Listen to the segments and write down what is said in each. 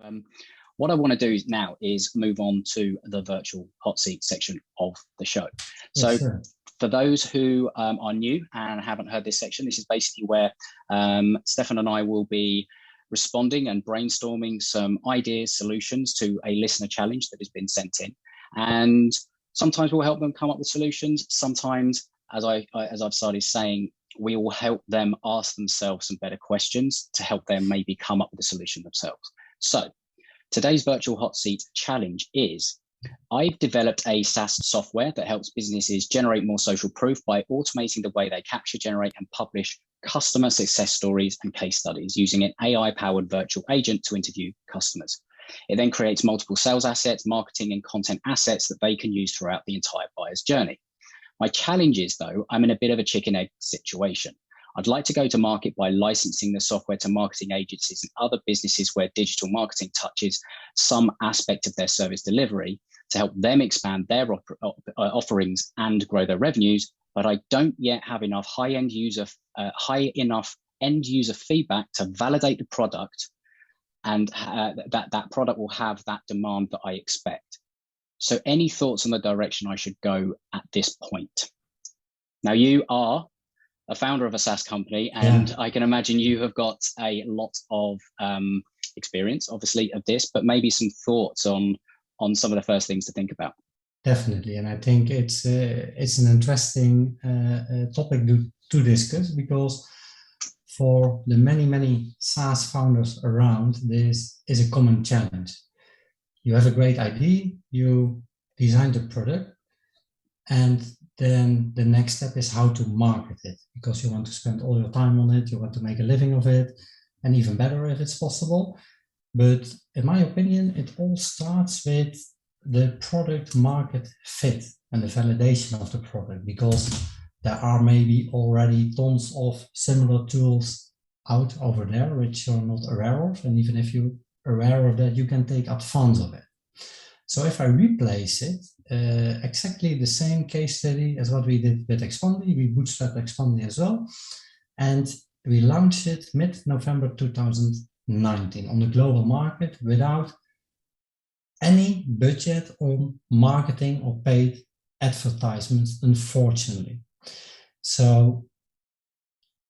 Um, what I want to do now is move on to the virtual hot seat section of the show. So sure. For those who are new and haven't heard this section, this is basically where Stefan and I will be responding and brainstorming some ideas, solutions to a listener challenge that has been sent in. And sometimes we'll help them come up with solutions. Sometimes, as I've started saying, we will help them ask themselves some better questions to help them maybe come up with a solution themselves. So today's virtual hot seat challenge is, I've developed a SaaS software that helps businesses generate more social proof by automating the way they capture, generate, and publish customer success stories and case studies using an AI-powered virtual agent to interview customers. It then creates multiple sales assets, marketing, and content assets that they can use throughout the entire buyer's journey. My challenge is, though, I'm in a bit of a chicken-egg situation. I'd like to go to market by licensing the software to marketing agencies and other businesses where digital marketing touches some aspect of their service delivery to help them expand their offerings and grow their revenues. But I don't yet have enough high end user feedback to validate the product, and that product will have that demand that I expect. So any thoughts on the direction I should go at this point? Now, you are a founder of a SaaS company, and I can imagine you have got a lot of experience, obviously, of this, but maybe some thoughts on some of the first things to think about. Definitely, and I think it's an interesting topic to discuss, because for the many SaaS founders around, this is a common challenge. You have a great idea, you design the product, and then the next step is how to market it, because you want to spend all your time on it, you want to make a living of it, and even better if it's possible. But in my opinion, it all starts with the product market fit and the validation of the product, because there are maybe already tons of similar tools out over there which you're not aware of, and even if you're aware of that, you can take advantage of it. So if I replace it, exactly the same case study as what we did with Expandy, we bootstrapped Expandy as well, and we launched it mid-November 2019 on the global market without any budget on marketing or paid advertisements, unfortunately. So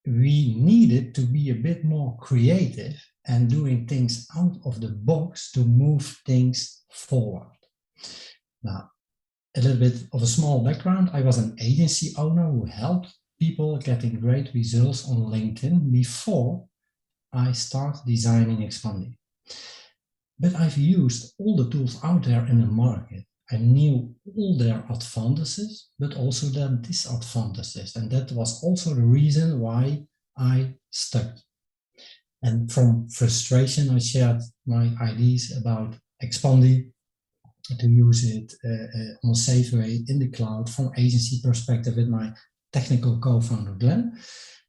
we needed to be a bit more creative and doing things out of the box to move things forward. Now, a little bit of a small background. I was an agency owner who helped people getting great results on LinkedIn before I started designing Expandy. But I've used all the tools out there in the market. I knew all their advantages, but also their disadvantages. And that was also the reason why I stuck. And from frustration, I shared my ideas about Expandy, to use it on a safe way in the cloud from agency perspective with my technical co-founder Glenn.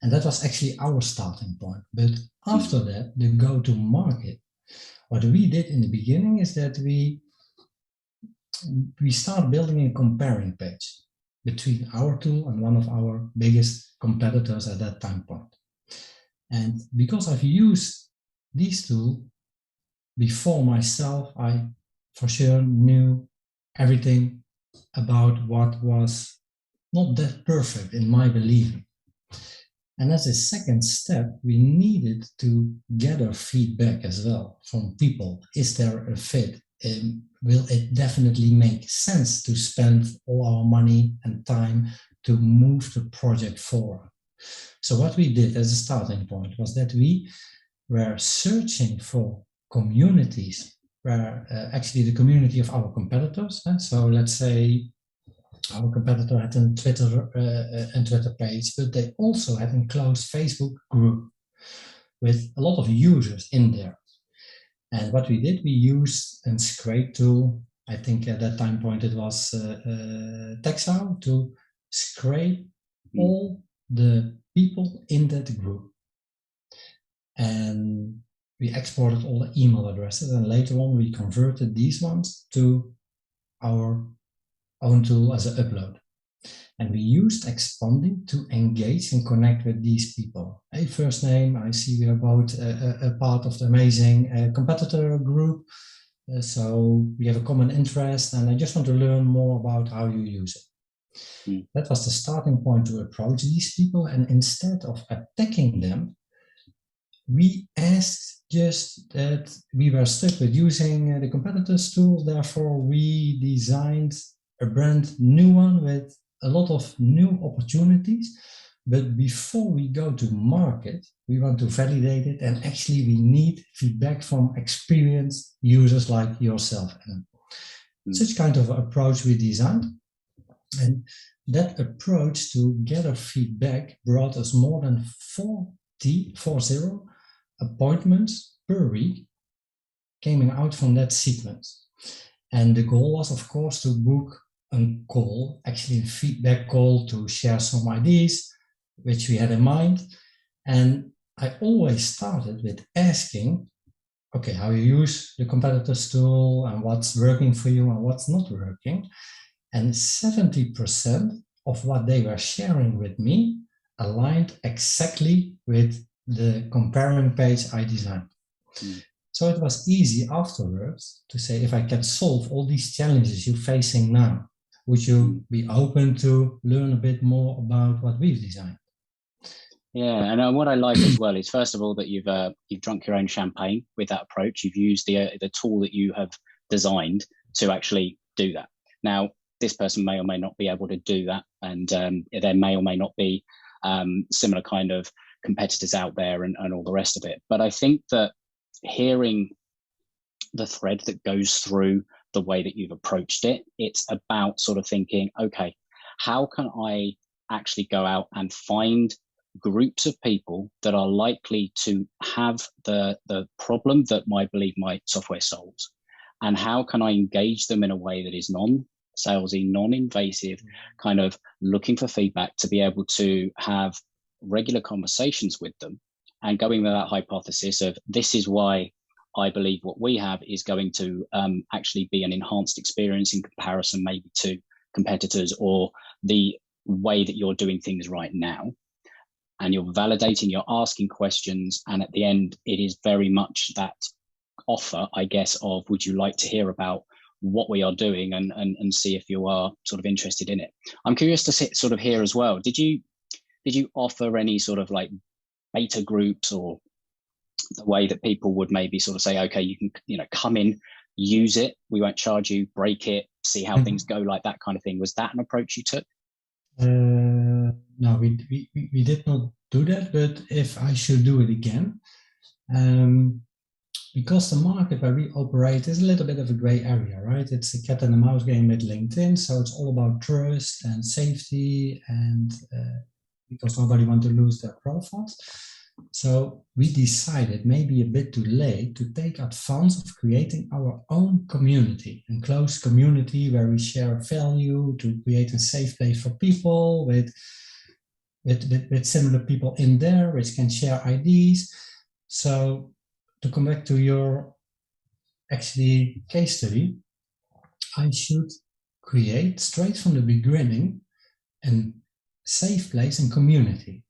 And that was actually our starting point. But after that, the go-to-market, what we did in the beginning is that we start building a comparing page between our tool and one of our biggest competitors at that time point. And because I've used these tools before myself, I for sure knew everything about what was not that perfect in my believing. And as a second step, we needed to gather feedback as well from people. Is there a fit? Will it definitely make sense to spend all our money and time to move the project forward? So what we did as a starting point was that we were searching for communities where actually the community of our competitors. So let's say our competitor had a Twitter page, but they also had a closed Facebook group with a lot of users in there. And what we did, we used a scrape tool. I think at that time point it was Texao, to scrape all the people in that group. And we exported all the email addresses, and later on we converted these ones to our own tool as an upload. And we used expanding to engage and connect with these people. Hey, first name, I see we are both a part of the amazing competitor group. So we have a common interest, and I just want to learn more about how you use it. That was the starting point to approach these people. And instead of attacking them, we asked just that we were stuck with using the competitors tool. Therefore, we designed a brand new one with a lot of new opportunities. But before we go to market, we want to validate it. And actually, we need feedback from experienced users like yourself. Such kind of approach we designed. And that approach to gather feedback brought us more than 40 appointments per week coming out from that sequence. And the goal was, of course, to book a call, actually a feedback call, to share some ideas which we had in mind. And I always started with asking, okay, how you use the competitors tool and what's working for you and what's not working. And 70% of what they were sharing with me aligned exactly with the comparing page I designed. So it was easy afterwards to say, if I can solve all these challenges you're facing now, would you be open to learn a bit more about what we've designed? Yeah, and what I like as well is, first of all, that you've drunk your own champagne with that approach. You've used the tool that you have designed to actually do that. Now, this person may or may not be able to do that, and there may or may not be similar kind of competitors out there and all the rest of it. But I think that hearing the thread that goes through the way that you've approached it, it's about sort of thinking, okay, how can I actually go out and find groups of people that are likely to have the problem that I believe my software solves, and how can I engage them in a way that is non-salesy, non-invasive, kind of looking for feedback to be able to have regular conversations with them, and going with that hypothesis of, this is why I believe what we have is going to actually be an enhanced experience in comparison maybe to competitors or the way that you're doing things right now. And you're validating, you're asking questions, and at the end, it is very much that offer, I guess, of, would you like to hear about what we are doing, and see if you are sort of interested in it. I'm curious to sort of hear as well, did you offer any sort of like beta groups, or the way that people would maybe sort of say, okay, you can, come in, use it, we won't charge you, break it, see how things go, like that kind of thing? Was that an approach you took? No, we did not do that, but if I should do it again, because the market where we operate is a little bit of a gray area, right? It's a cat and a mouse game with LinkedIn, so it's all about trust and safety, and because nobody wants to lose their profiles. So we decided, maybe a bit too late, to take advance of creating our own community, a close community where we share value, to create a safe place for people with similar people in there, which can share ideas. So to come back to your actually case study, I should create straight from the beginning a safe place and community.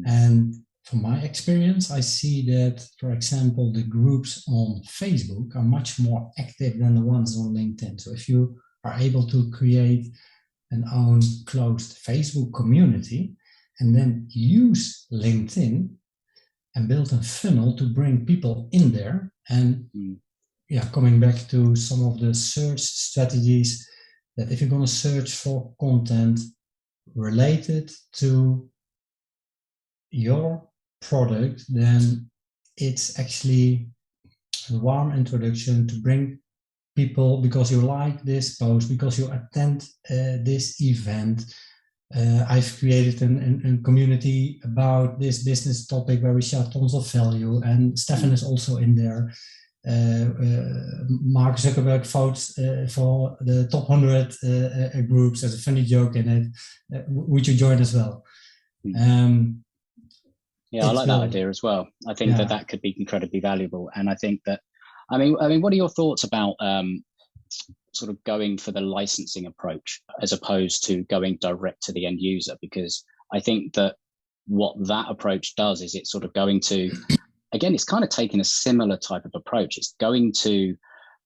And from my experience, I see that, for example, the groups on Facebook are much more active than the ones on LinkedIn. So if you are able to create an own closed Facebook community and then use LinkedIn and build a funnel to bring people in there, and coming back to some of the search strategies, that if you're going to search for content related to your product, then it's actually a warm introduction to bring people because you like this post, because you attend this event. I've created a community about this business topic where we share tons of value, and Stefan is also in there. Mark Zuckerberg votes for the top 100 groups. There's a funny joke in it. Would you join as well? Yeah, I like that idea as well. I think that could be incredibly valuable. And I think that, I mean, what are your thoughts about sort of going for the licensing approach as opposed to going direct to the end user, because I think that what that approach does is it's sort of going to, again, it's kind of taking a similar type of approach. It's going to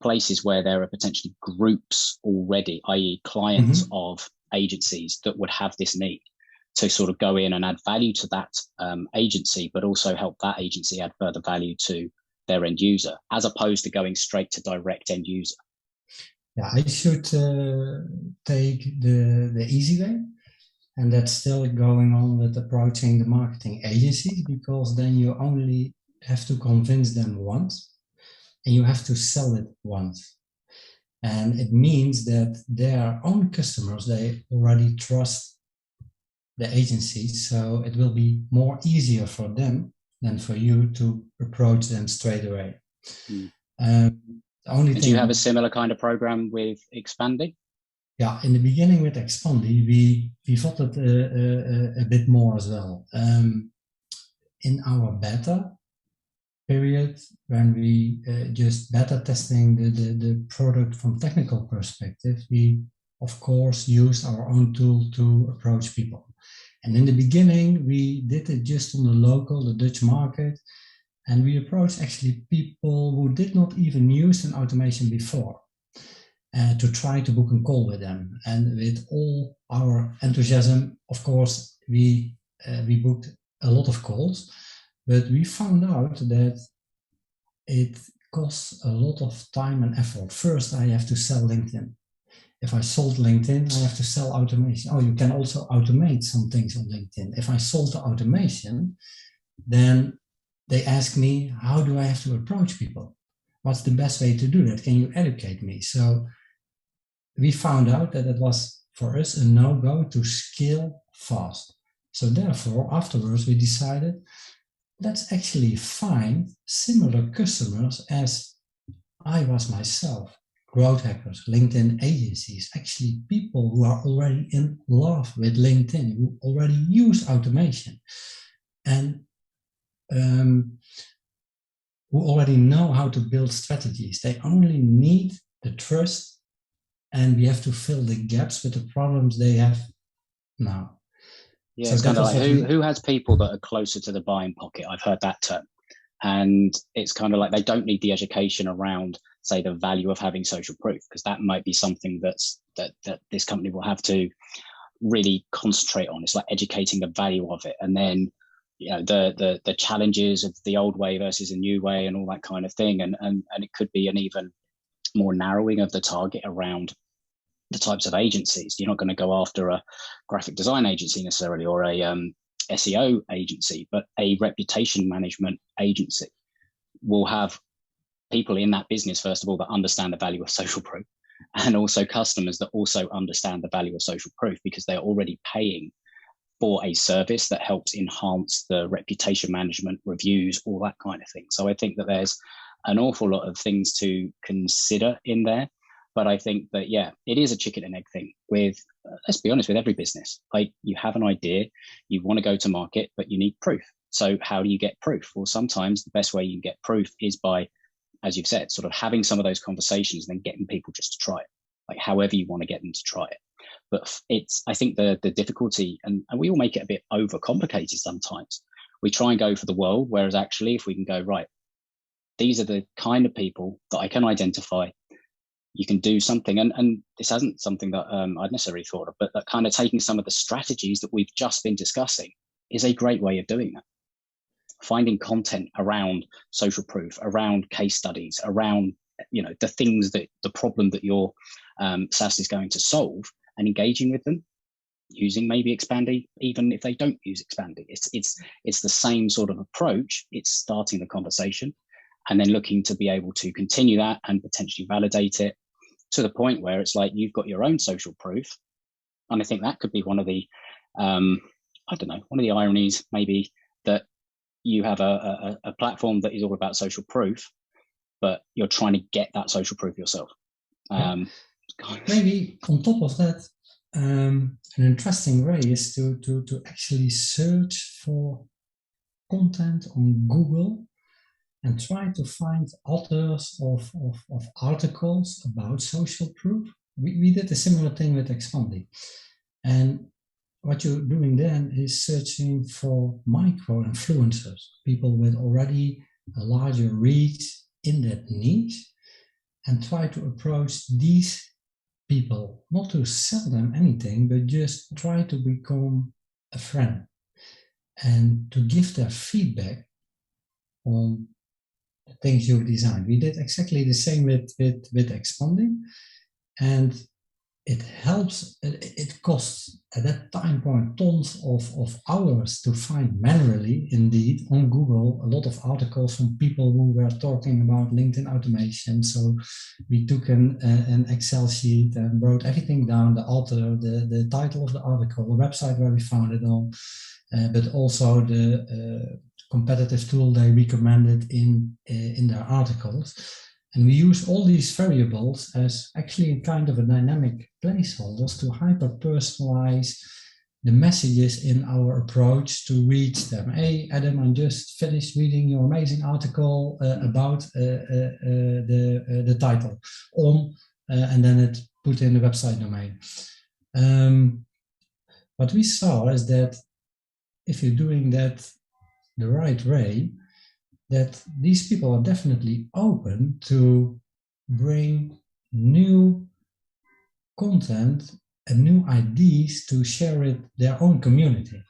places where there are potentially groups already, i.e. clients of agencies that would have this need, to sort of go in and add value to that agency, but also help that agency add further value to their end user, as opposed to going straight to direct end user. Yeah, I should take the easy way, and that's still going on with approaching the marketing agencies, because then you only have to convince them once, and you have to sell it once. And it means that their own customers, they already trust the agencies, so it will be more easier for them than for you to approach them straight away. The only thing, do you have a similar kind of program with Expandi? Yeah, in the beginning with Expandi, we thought it a bit more as well. In our beta period, when we just beta testing the product from technical perspective, we of course used our own tool to approach people. And in the beginning, we did it just on the Dutch market, and we approached actually people who did not even use an automation before, to try to book a call with them. And with all our enthusiasm, of course, we booked a lot of calls, but we found out that it costs a lot of time and effort. First, I have to sell LinkedIn. If I sold LinkedIn, I have to sell automation. Oh, you can also automate some things on LinkedIn. If I sold the automation, then they ask me, how do I have to approach people? What's the best way to do that? Can you educate me? So we found out that it was, for us, a no-go to scale fast. So therefore, afterwards, we decided, let's actually find similar customers as I was myself. Growth hackers, LinkedIn agencies, actually people who are already in love with LinkedIn, who already use automation, and who already know how to build strategies. They only need the trust, and we have to fill the gaps with the problems they have now. Yeah, so it's kind of like who has people that are closer to the buying pocket? I've heard that term. And it's kind of like they don't need the education around, say, the value of having social proof, because that might be something that this company will have to really concentrate on. It's like educating the value of it, and then the challenges of the old way versus a new way and all that kind of thing. And it could be an even more narrowing of the target around the types of agencies. You're not going to go after a graphic design agency necessarily, or a SEO agency, but a reputation management agency will have people in that business, first of all, that understand the value of social proof, and also customers that also understand the value of social proof, because they're already paying for a service that helps enhance the reputation management, reviews, all that kind of thing. So I think that there's an awful lot of things to consider in there. But I think that, yeah, it is a chicken and egg thing with, let's be honest, with every business. Like, you have an idea, you want to go to market, but you need proof. So how do you get proof? Well, sometimes the best way you can get proof is by, as you've said, sort of having some of those conversations and then getting people just to try it, like however you want to get them to try it. But I think the difficulty, and we all make it a bit overcomplicated sometimes. We try and go for the world, whereas actually if we can go, right, these are the kind of people that I can identify, you can do something, and this hasn't something that I'd necessarily thought of, but that kind of taking some of the strategies that we've just been discussing is a great way of doing that. Finding content around social proof, around case studies, around the things that the problem that your SaaS is going to solve, and engaging with them using maybe Expandi, even if they don't use Expandi. It's the same sort of approach. It's starting the conversation and then looking to be able to continue that and potentially validate it to the point where it's like you've got your own social proof. And I think that could be one of the, one of the ironies maybe, that you have a platform that is all about social proof, but you're trying to get that social proof yourself. Maybe on top of that, an interesting way is to actually search for content on Google and try to find authors of articles about social proof. We did a similar thing with Expandi. And what you're doing then is searching for micro-influencers, people with already a larger reach in that niche, and try to approach these people, not to sell them anything, but just try to become a friend and to give their feedback on the things you've designed. We did exactly the same with expanding, and it helps. It costs at that time point tons of hours to find manually, indeed, on Google, a lot of articles from people who were talking about LinkedIn automation. So we took an Excel sheet and wrote everything down, the author, the title of the article, the website where we found it on, but also the competitive tool they recommended in their articles. And we use all these variables as actually kind of a dynamic placeholders to hyper-personalize the messages in our approach to reach them. Hey, Adam, I just finished reading your amazing article about the title on, and then it put in the website domain. What we saw is that if you're doing that the right way, that these people are definitely open to bring new content and new ideas to share with their own community.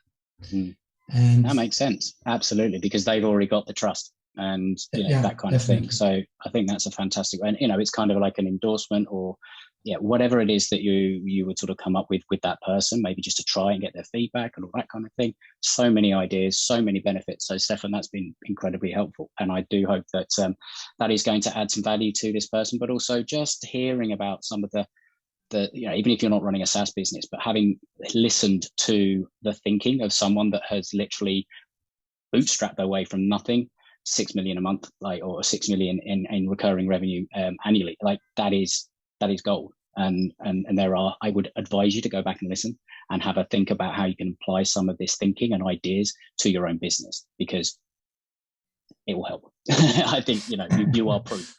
And that makes sense, absolutely, because they've already got the trust and that kind of thing. So I think that's a fantastic, and it's kind of like an endorsement or whatever it is that you would sort of come up with that person, maybe just to try and get their feedback and all that kind of thing. So many ideas, so many benefits. So Stefan, that's been incredibly helpful, and I do hope that that is going to add some value to this person, but also just hearing about some of the even if you're not running a SaaS business, but having listened to the thinking of someone that has literally bootstrapped their way from nothing, 6 million a month, or 6 million in recurring revenue annually, that is gold. And I would advise you to go back and listen and have a think about how you can apply some of this thinking and ideas to your own business, because it will help. I think you are proof